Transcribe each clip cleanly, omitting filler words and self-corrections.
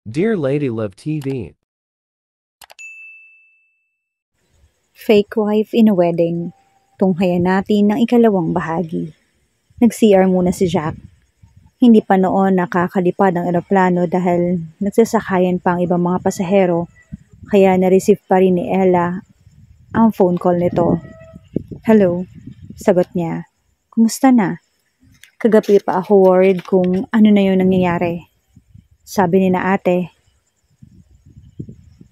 Dear Lady Love TV, Fake wife in a wedding. Tunghayan natin ng ikalawang bahagi. Nag-CR muna si Jack. Hindi pa noon nakakalipad ang eroplano dahil nagsasakayan pa ang ibang mga pasahero, kaya na-receive pa rin ni Ella ang phone call nito. Hello, sagot niya. Kumusta na? Kagabi pa ako worried kung ano na yung nangyayari. Sabi ni na ate.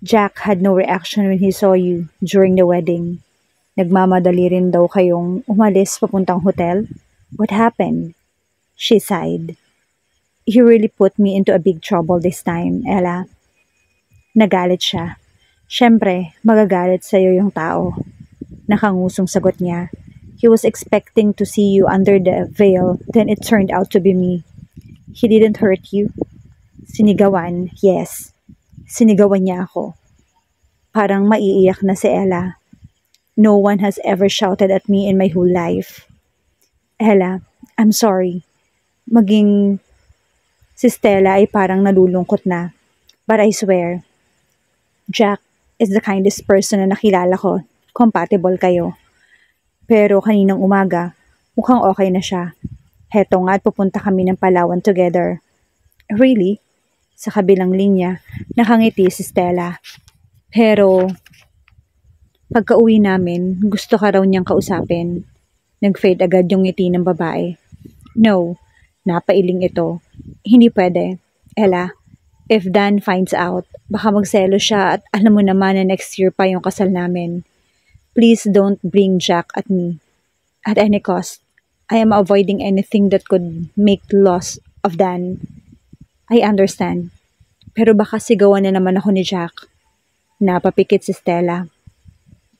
Jack had no reaction when he saw you during the wedding. Nagmamadali rin daw kayong umalis papuntang hotel? What happened? She sighed. You really put me into a big trouble this time, Ella. Nagalit siya. Siyempre, magagalit sa'yo yung tao. Nakangusong sagot niya. He was expecting to see you under the veil, then it turned out to be me. He didn't hurt you? Sinigawan, yes. Sinigawan niya ako. Parang maiiyak na si Ella. No one has ever shouted at me in my whole life. Ella, I'm sorry. Maging si Stella ay parang nalulungkot na. But I swear, Jack is the kindest person na nakilala ko. Compatible kayo. Pero kaninang umaga, mukhang okay na siya. Heto nga at pupunta kami ng Palawan together. Really? Sa kabilang linya, nakangiti si Stella. Pero, pagka-uwi namin, gusto ka raw niyang kausapin. Nag-fade agad yung ngiti ng babae. No, napailing ito. Hindi pwede. Ella, if Dan finds out, baka magselo siya at alam mo naman na next year pa yung kasal namin. Please don't bring Jack at me. At any cost, I am avoiding anything that could make loss of Dan. I understand. Pero baka sigawan na naman ako ni Jack. Napapikit si Stella.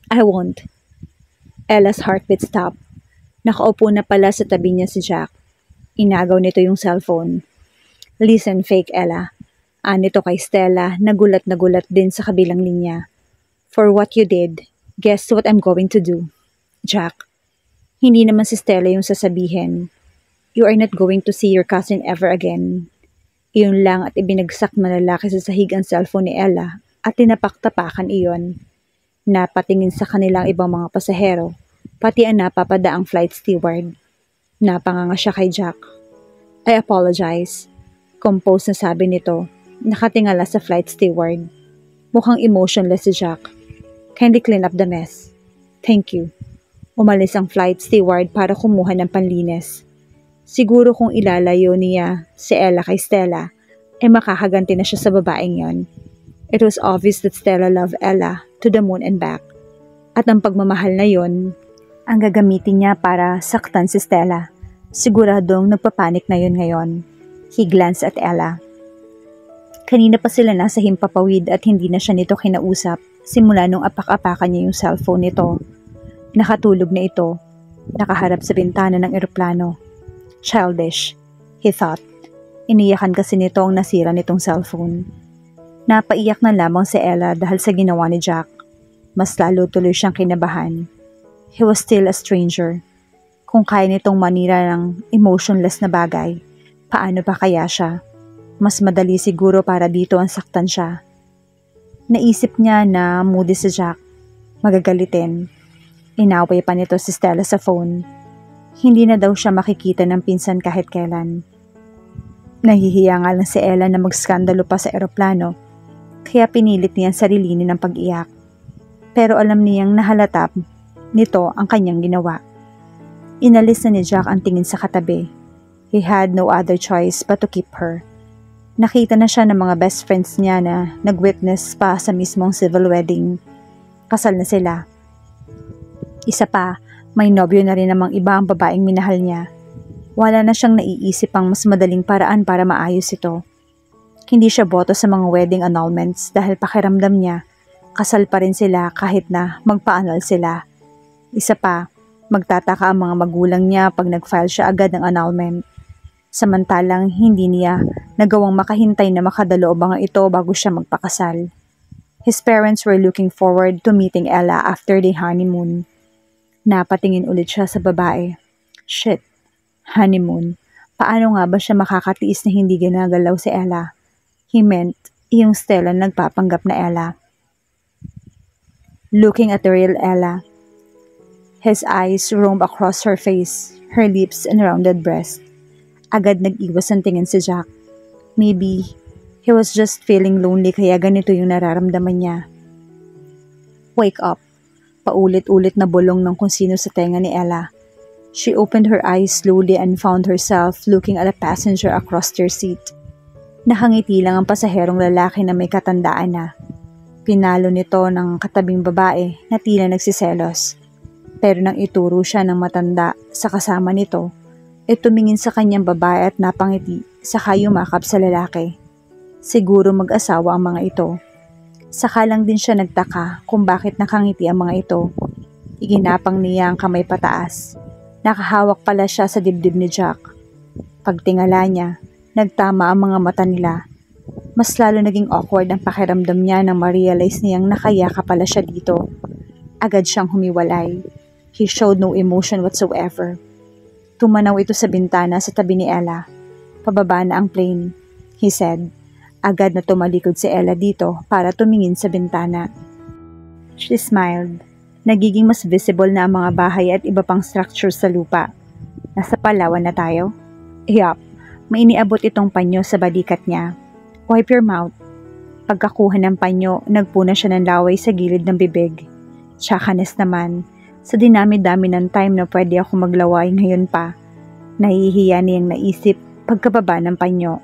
I won't. Ella's heartbeat stopped. Nakaupo na pala sa tabi niya si Jack. Inagaw nito yung cellphone. Listen, fake Ella. Nito kay Stella, nagulat din sa kabilang linya. For what you did, guess what I'm going to do? Jack, hindi naman si Stella yung sasabihin. You are not going to see your cousin ever again. Iyon lang at ibinagsak na lalaki sa sahig ang cellphone ni Ella at tinapak-tapakan iyon. Napatingin sa kanilang ibang mga pasahero, pati ang napapadaang flight steward. Napanganga siya kay Jack. I apologize. Compose na sabi nito, nakatingala sa flight steward. Mukhang emotionless si Jack. Kindly clean up the mess. Thank you. Umalis ang flight steward para kumuha ng panlinis. Siguro kung ilalayo niya si Ella kay Stella, ay makakaganti na siya sa babaeng yon. It was obvious that Stella loved Ella to the moon and back. At ang pagmamahal na yon, ang gagamitin niya para saktan si Stella. Siguradong nagpapanik na yon ngayon. He glanced at Ella. Kanina pa sila nasa himpapawid at hindi na siya nito kinausap simula nung apak-apakan niya yung cellphone nito. Nakatulog na ito, nakaharap sa bintana ng eroplano. Childish, he thought. Iniyakan kasi nito ang nasira nitong cellphone. Napaiyak na lamang si Ella dahil sa ginawa ni Jack. Mas lalo tuloy siyang kinabahan. He was still a stranger. Kung kaya nitong manira ng emotionless na bagay, paano pa kaya siya? Mas madali siguro para dito ang saktan siya. Naisip niya na moody si Jack. Magagalitin. Inaway pa nito si Stella sa phone. Hindi na daw siya makikita ng pinsan kahit kailan. Nahihiya nga lang si Ella na magskandalo pa sa eroplano, kaya pinilit niya sarilinin ng pag-iyak. Pero alam niyang nahalata nito ang kanyang ginawa. Inalis na ni Jack ang tingin sa katabi. He had no other choice but to keep her. Nakita na siya ng mga best friends niya na nag-witness pa sa mismong civil wedding. Kasal na sila. Isa pa, may nobyo na rin namang iba ang babaeng minahal niya. Wala na siyang naiisip ang mas madaling paraan para maayos ito. Hindi siya boto sa mga wedding annulments dahil pakiramdam niya, kasal pa rin sila kahit na magpa-annul sila. Isa pa, magtataka ang mga magulang niya pag nag-file siya agad ng annulment. Samantalang hindi niya nagawang makahintay na makadaloob ang ito bago siya magpakasal. His parents were looking forward to meeting Ella after the honeymoon. Napatingin ulit siya sa babae. Shit, honeymoon. Paano nga ba siya makakatiis na hindi ginagalaw si Ella? He meant Yung Stella na nagpapanggap na Ella. Looking at the real Ella, his eyes roamed across her face, her lips and rounded breast. Agad nag-iwas ang tingin si Jack. Maybe he was just feeling lonely kaya ganito yung nararamdaman niya. Wake up. Paulit-ulit na bulong ng kung sino sa tenga ni Ella. She opened her eyes slowly and found herself looking at a passenger across their seat. Nakangiti lang ang pasaherong lalaki na may katandaan na. Pinalo nito ng katabing babae na tila nagsiselos. Pero nang ituro siya ng matanda sa kasama nito, tumingin sa kanyang babae at napangiti saka yumakap sa lalaki. Siguro mag-asawa ang mga ito. Saka lang din siya nagtaka kung bakit nakangiti ang mga ito. Iginapang niya ang kamay pataas. Nakahawak pala siya sa dibdib ni Jack. Pagtingala niya, nagtama ang mga mata nila. Mas lalo naging awkward ang pakiramdam niya nang ma-realize niyang nakayaka pala siya dito. Agad siyang humiwalay. He showed no emotion whatsoever. Tumanaw ito sa bintana sa tabi ni Ella. Pababa na ang plane, he said. Agad na tumalikod si Ella dito para tumingin sa bintana. She smiled. Nagiging mas visible na ang mga bahay at iba pang structure sa lupa. Nasa Palawan na tayo? Yup, may iniabot itong panyo sa balikat niya. Wipe your mouth. Pagkakuha ng panyo, nagpuna siya ng laway sa gilid ng bibig. Tsakanes naman, sa dinami-dami ng time na pwede ako maglaway ngayon pa, nahihiya niyang naisip pagkababa ng panyo.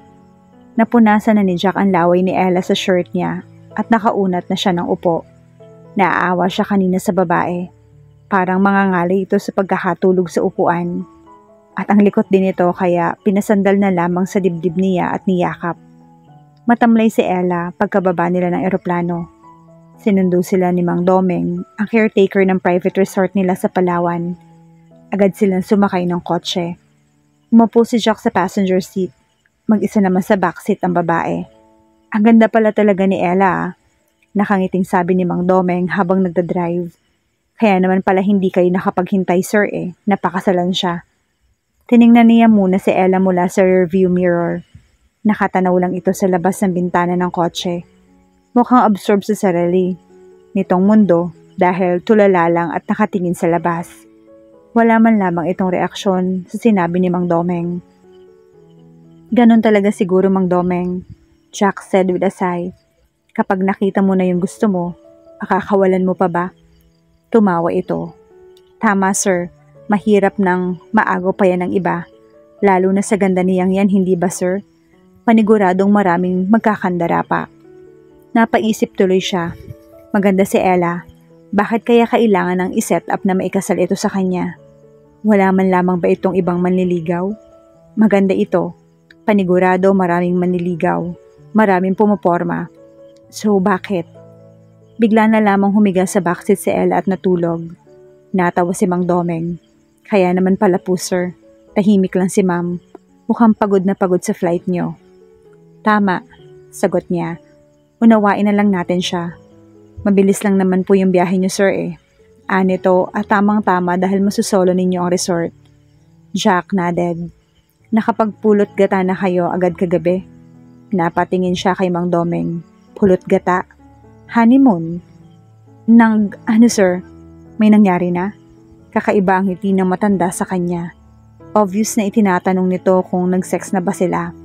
Napunasan na ni Jack ang laway ni Ella sa shirt niya at nakaunat na siya ng upo. Naaawa siya kanina sa babae. Parang mangangalay ito sa pagkakatulog sa upuan. At ang likot din ito kaya pinasandal na lamang sa dibdib niya at niyakap. Matamlay si Ella pagkababa nila ng eroplano. Sinundo sila ni Mang Domeng, ang caretaker ng private resort nila sa Palawan. Agad silang sumakay ng kotse. Umupo si Jack sa passenger seat. Mag-isa naman sa backseat ang babae. Ang ganda pala talaga ni Ella. Nakangiting sabi ni Mang Domeng habang nagdadrive. Kaya naman pala hindi kayo nakapaghintay sir napakasalan siya. Tiningnan niya muna si Ella mula sa rearview mirror. Nakatanaw lang ito sa labas ng bintana ng kotse. Mukhang absorb sa sarili nitong mundo dahil tulala lang at nakatingin sa labas. Wala man lamang itong reaksyon sa sinabi ni Mang Domeng. Ganon talaga siguro Mang Domeng, Jack said with a sigh. Kapag nakita mo na yung gusto mo, akakawalan mo pa ba? Tumawa ito. Tama sir, mahirap nang maago pa yan ng iba. Lalo na sa ganda niyang yan, hindi ba sir? Paniguradong maraming magkakandara pa. Napaisip tuloy siya. Maganda si Ella. Bakit kaya kailangan ng iset up na maikasal ito sa kanya? Wala man lamang ba itong ibang manliligaw? Maganda ito. Panigurado maraming manliligaw. Maraming pumoporma. So bakit? Bigla na lamang humiga sa backseat si Ella at natulog. Natawa si Mang Domeng. Kaya naman pala po sir. Tahimik lang si ma'am. Mukhang pagod na pagod sa flight niyo. Tama, sagot niya. Unawain na lang natin siya. Mabilis lang naman po yung biyahe niyo sir Anito at tamang-tama dahil masusolo ninyo ang resort. Jack nodded. Nakapagpulot gata na kayo agad kagabi. Napatingin siya kay Mang Domeng. Pulot gata? Honeymoon? Ano sir? May nangyari na? Kakaiba ang ngiti ng matanda sa kanya. Obvious na itinatanong nito kung nag-sex na ba sila.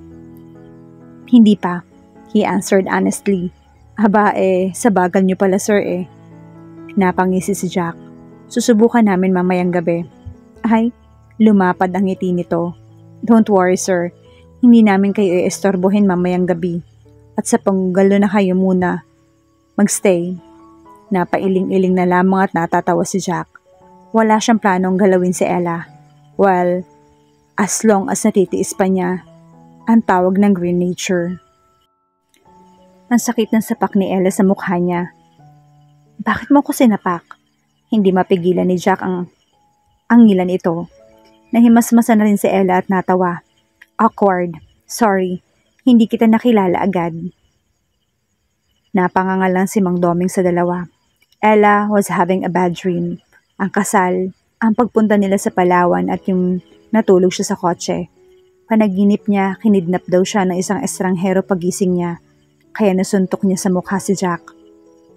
Hindi pa, he answered honestly. Aba sa bagal niyo pala sir Napangisi si Jack. Susubukan namin mamayang gabi. Ay, lumapad ang ngiti nito. Don't worry sir, hindi namin kayo iistorbohin mamayang gabi. At sa panggalo na kayo muna, magstay. Napailing-iling na lamang at natatawa si Jack. Wala siyang planong galawin si Ella. Well, as long as natitiis pa niya, ang tawag ng green nature. Ang sakit ng sapak ni Ella sa mukha niya. Bakit mo ko sinapak? Hindi mapigilan ni Jack ang ngilan ito. Nahimasmasa na rin si Ella at natawa. Awkward. Sorry, hindi kita nakilala agad. Napangangal lang si Mang Domeng sa dalawa. Ella was having a bad dream. Ang kasal, ang pagpunta nila sa Palawan at yung natulog siya sa kotse. Panaginip niya, kinidnap daw siya ng isang estranghero pagising niya. kaya nasuntok niya sa mukha si Jack.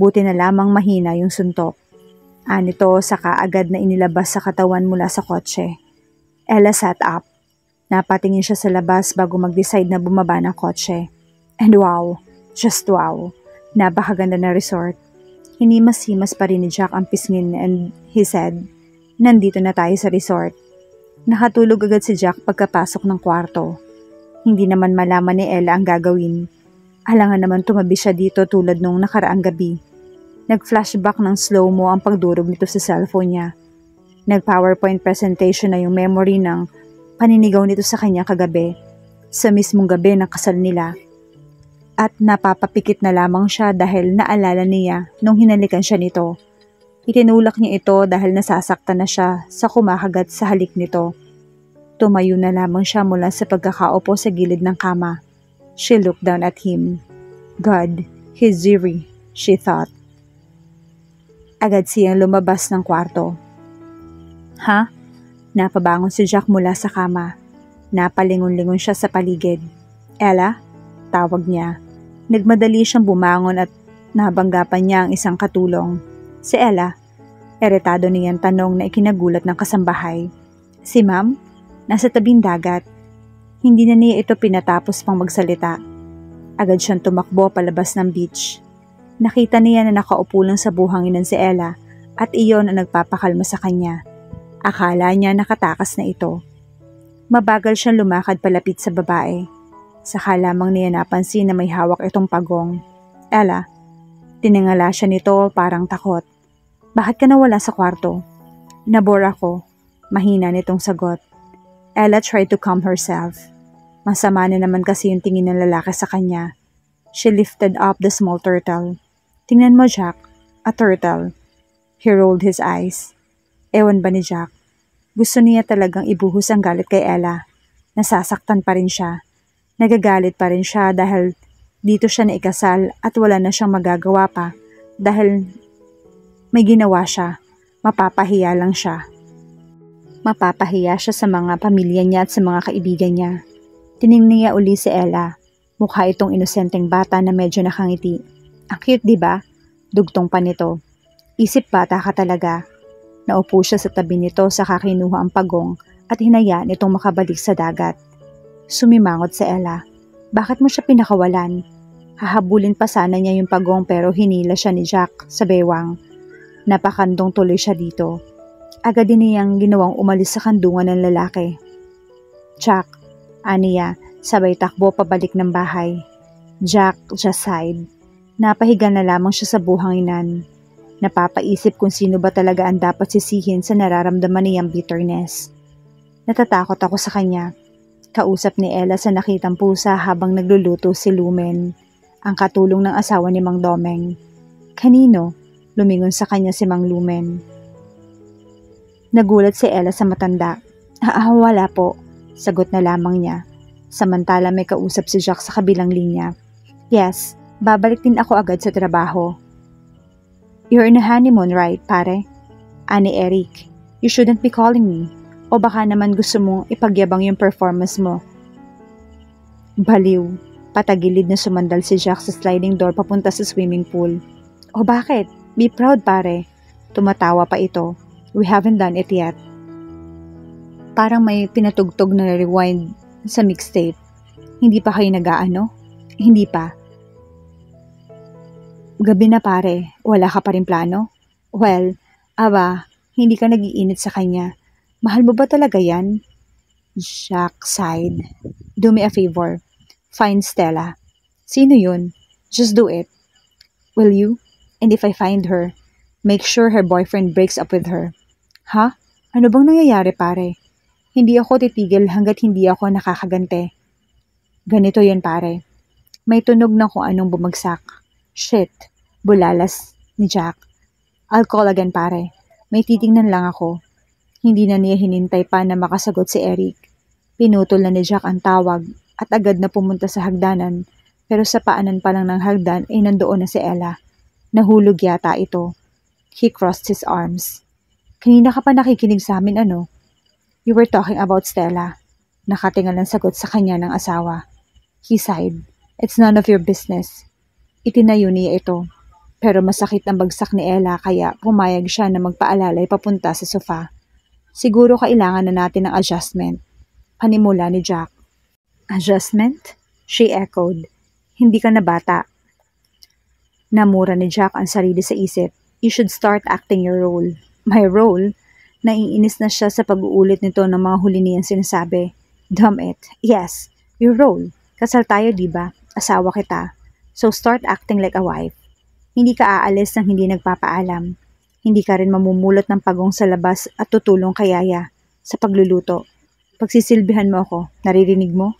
Buti na lamang mahina yung suntok. Anito saka agad na inilabas sa katawan mula sa kotse. Ella sat up. Napatingin siya sa labas bago mag-decide na bumaba ng kotse. And wow, just wow, napakaganda na resort. Hinimas-himas pa rin ni Jack ang pisngin and he said, "Nandito na tayo sa resort." Nakatulog agad si Jack pagkapasok ng kwarto. Hindi naman malaman ni Ella ang gagawin. Alangan naman tumabi siya dito tulad nung nakaraang gabi. Nag-flashback ng slow-mo ang pagdurog nito sa cellphone niya. Nag-PowerPoint presentation na yung memory ng paninigaw nito sa kanya kagabi, sa mismong gabi ng kasal nila. At napapapikit na lamang siya dahil naalala niya nung hinalikan siya nito. Itinulak niya ito dahil nasasaktan na siya sa kumakagat sa halik nito. Tumayo na lamang siya mula sa pagkakaupo sa gilid ng kama. She looked down at him. God, he's Ziri, she thought. Agad siyang lumabas ng kwarto. Ha? Napabangon si Jack mula sa kama. Napalingon-lingon siya sa paligid. Ella? Tawag niya. Nagmadali siyang bumangon at nabanggapan niya ang isang katulong. Si Ella. Eretado niyang tanong na ikinagulat ng kasambahay. Si Ma'am? Nasa tabing dagat. Hindi na niya ito pinatapos pang magsalita. Agad siyang tumakbo palabas ng beach. Nakita niya na nakaupo lang sa buhanginan si Ella at iyon ang nagpapakalma sa kanya. Akala niya nakatakas na ito. Mabagal siyang lumakad palapit sa babae. Saka lamang niya napansin na may hawak itong pagong. Ella, tiningala siya nito parang takot. Bakit ka nawala sa kwarto? Nabore ako. Mahina nitong sagot. Ella tried to calm herself. Masama na naman kasi yung tingin ng lalaki sa kanya. She lifted up the small turtle. Tingnan mo, Jack. A turtle. He rolled his eyes. Ewan ba ni Jack? Gusto niya talagang ibuhos ang galit kay Ella. Nasasaktan pa rin siya. Nagagalit pa rin siya dahil dito siya naikasal at wala na siyang magagawa pa dahil may ginawa siya. Mapapahiya lang siya. Mapapahiya siya sa mga pamilya niya at sa mga kaibigan niya. Tiningnan niya uli si Ella. Mukha itong inosenteng bata na medyo nakangiti. Ang cute, diba? Dugtong pa nito. Isip bata ka talaga. Naupo siya sa tabi nito saka kinuha ang pagong at hinayaan itong makabalik sa dagat. Sumimangot si Ella. Bakit mo siya pinakawalan? Hahabulin pa sana niya yung pagong pero hinila siya ni Jack sa bewang. Napakandong tuloy siya dito. Agad din niyang ginawang umalis sa kandungan ng lalaki. Jack, aniya, sabay takbo pabalik ng bahay. Jack just sighed. Napahiga na lamang siya sa buhanginan. Napapaisip kung sino ba talaga ang dapat sisihin sa nararamdaman niyang bitterness. Natatakot ako sa kanya. Kausap ni Ella sa nakitang pusa habang nagluluto si Lumen, ang katulong ng asawa ni Mang Domeng. Kanino? Lumingon sa kanya si Mang Lumen. Nagulat si Ella sa matanda. Wala po, sagot na lamang niya. Samantala may kausap si Jack sa kabilang linya. Yes, babalik din ako agad sa trabaho. You're in a honeymoon, right, pare? Ani Eric, you shouldn't be calling me. O baka naman gusto mong ipagyabang yung performance mo. Baliw, patagilid na sumandal si Jack sa sliding door papunta sa swimming pool. O bakit? Be proud, pare. Tumatawa pa ito. We haven't done it yet. Parang may pinatugtog na rewind sa mixtape. Hindi pa kayo nag-aano? Hindi pa. Gabi na pare, wala ka pa rin plano? Well, hindi ka nag-iinit sa kanya. Mahal mo ba talaga yan? Jack sighed. Do me a favor. Find Stella. Sino yun? Just do it. Will you? And if I find her, make sure her boyfriend breaks up with her. Ha? Ano bang nangyayari pare? Hindi ako titigil hanggat hindi ako nakakagante. Ganito yun pare. May tunog na kung anong bumagsak. Shit. Bulalas ni Jack. I'll call again pare. May titingnan lang ako. Hindi na niya hinintay pa na makasagot si Eric. Pinutol na ni Jack ang tawag at agad na pumunta sa hagdanan pero sa paanan pa lang ng hagdan ay nandoon na si Ella. Nahulog yata ito. He crossed his arms. Kanina ka pa nakikinig sa amin ano? You were talking about Stella. Nakatingal ang sagot sa kanya ng asawa. He sighed. It's none of your business. Itinayo niya ito. Pero masakit ang bagsak ni Ella kaya pumayag siya na magpaalalay papunta sa sofa. Siguro kailangan na natin ng adjustment. Panimula ni Jack. Adjustment? She echoed. Hindi ka na bata. Namura ni Jack ang sarili sa isip. You should start acting your role. My role? Naiinis na siya sa pag-uulit nito ng mga huli niyang sinasabi. Damn it. Yes, your role. Kasal tayo, diba? Asawa kita. So start acting like a wife. Hindi ka aalis nang hindi nagpapaalam. Hindi ka rin mamumulot ng pagong sa labas at tutulong kay Yaya sa pagluluto. Pagsisilbihan mo ako, naririnig mo?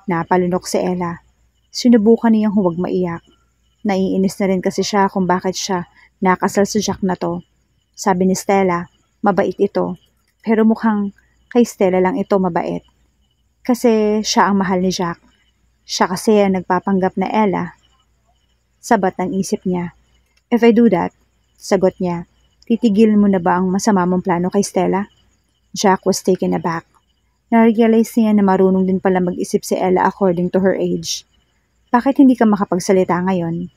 Napalunok si Ella. Sinubukan niyang huwag maiyak. Naiinis na rin kasi siya kung bakit siya nakasal sa Jack na to. Sabi ni Stella, mabait ito. Pero mukhang kay Stella lang ito mabait. Kasi siya ang mahal ni Jack. Siya kasi ang nagpapanggap na Ella. Sabat ng isip niya. If I do that, sagot niya, titigil mo na ba ang masama mong plano kay Stella? Jack was taken aback. Na-realize niya na marunong din pala mag-isip si Ella according to her age. Bakit hindi ka makapagsalita ngayon?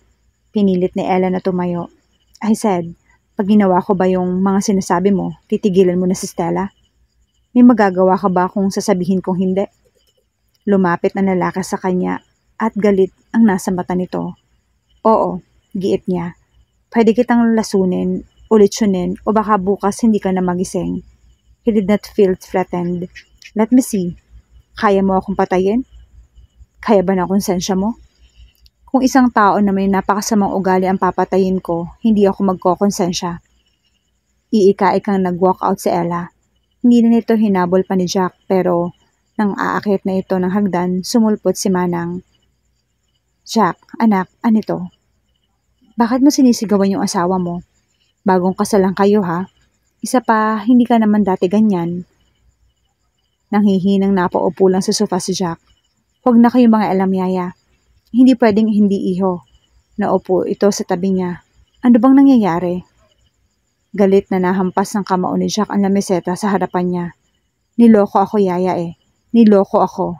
Pinilit ni Ella na tumayo. I said, pag ginawa ko ba yung mga sinasabi mo, titigilan mo na si Stella? May magagawa ka ba kung sasabihin kong hindi? Lumapit na lalaki sa kanya at galit ang nasa mata nito. Oo, giit niya. Pwede kitang lasunin, ulitsunin, o baka bukas hindi ka na magising. He did not feel threatened. Let me see. Kaya mo akong patayin? Kaya ba na konsensya mo? Kung isang tao na may napakasamang ugali ang papatayin ko, hindi ako magkokonsensya. Iika-ikang nag-walk out si Ella. Hindi na nito hinabol pa ni Jack pero nang aakyat na ito ng hagdan, sumulpot si Manang. Jack, anak, anito? Bakit mo sinisigawan yung asawa mo? Bagong kasal lang kayo ha? Isa pa, hindi ka naman dati ganyan. Nanghihinang napaupo lang sa sofa si Jack. Huwag na kayo mga alam, Yaya. Hindi pwedeng hindi iho. Naupo ito sa tabi niya. Ano bang nangyayari? Galit na nahampas ng kamao ni Jack ang lameseta sa harapan niya. Niloko ako, Yaya eh. Niloko ako.